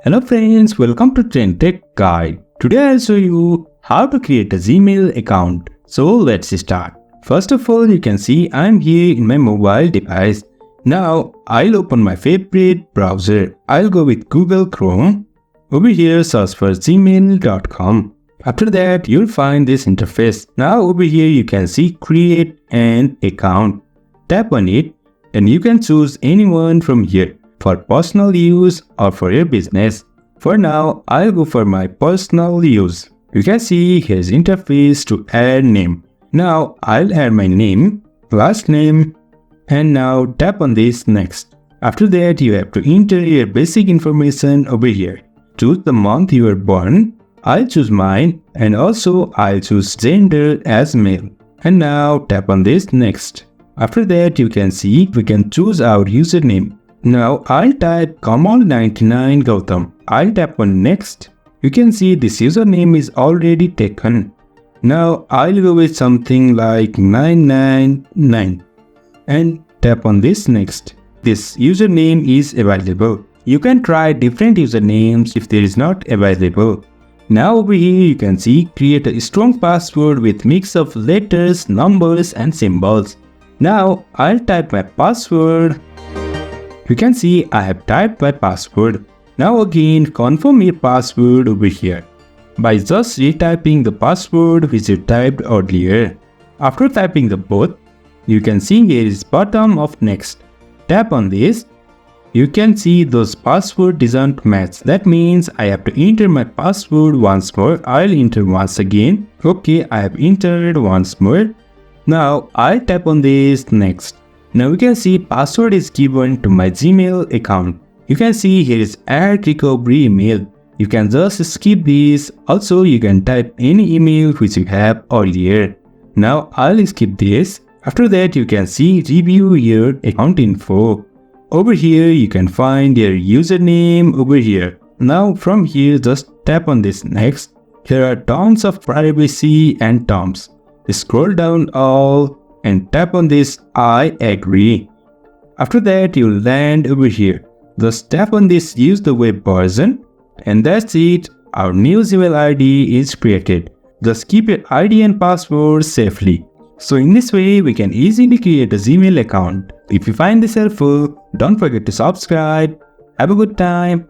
Hello friends, welcome to TrendTechGuide. Today I'll show you how to create a Gmail account. So let's start. First of all, you can see I'm here in my mobile device. Now I'll open my favorite browser. I'll go with Google Chrome. Over here search for gmail.com. After that you'll find this interface. Now over here you can see create an account. Tap on it and you can choose anyone from here for personal use or for your business. For now, I'll go for my personal use. You can see here's interface to add name. Now I'll add my name, last name, and now tap on this next. After that, you have to enter your basic information over here. Choose the month you were born. I'll choose mine, and also I'll choose gender as male. And now tap on this next. After that, you can see we can choose our username. Now I'll type Kamal99 Gautam. I'll tap on next. You can see this username is already taken. Now I'll go with something like 999 and tap on this next. This username is available. You can try different usernames if there is not available. Now over here you can see create a strong password with mix of letters, numbers and symbols. Now I'll type my password. You can see I have typed my password. Now again confirm your password over here by just retyping the password which you typed earlier. After typing the both, you can see here is bottom of next. Tap on this. You can see those password doesn't match. That means I have to enter my password once more. I'll enter once again. Okay, I have entered once more. Now I'll tap on this next. Now you can see password is given to my Gmail account. You can see here is add recovery email. You can just skip this. Also you can type any email which you have earlier. Now I'll skip this. After that you can see review your account info. Over here you can find your username over here. Now from here just tap on this next. Here are tons of privacy and terms. Scroll down all and tap on this I agree. After that you'll land over here. Just tap on this use the web version and that's it. Our new Gmail ID is created. Just keep your ID and password safely. So in this way we can easily create a Gmail account. If you find this helpful, don't forget to subscribe. Have a good time.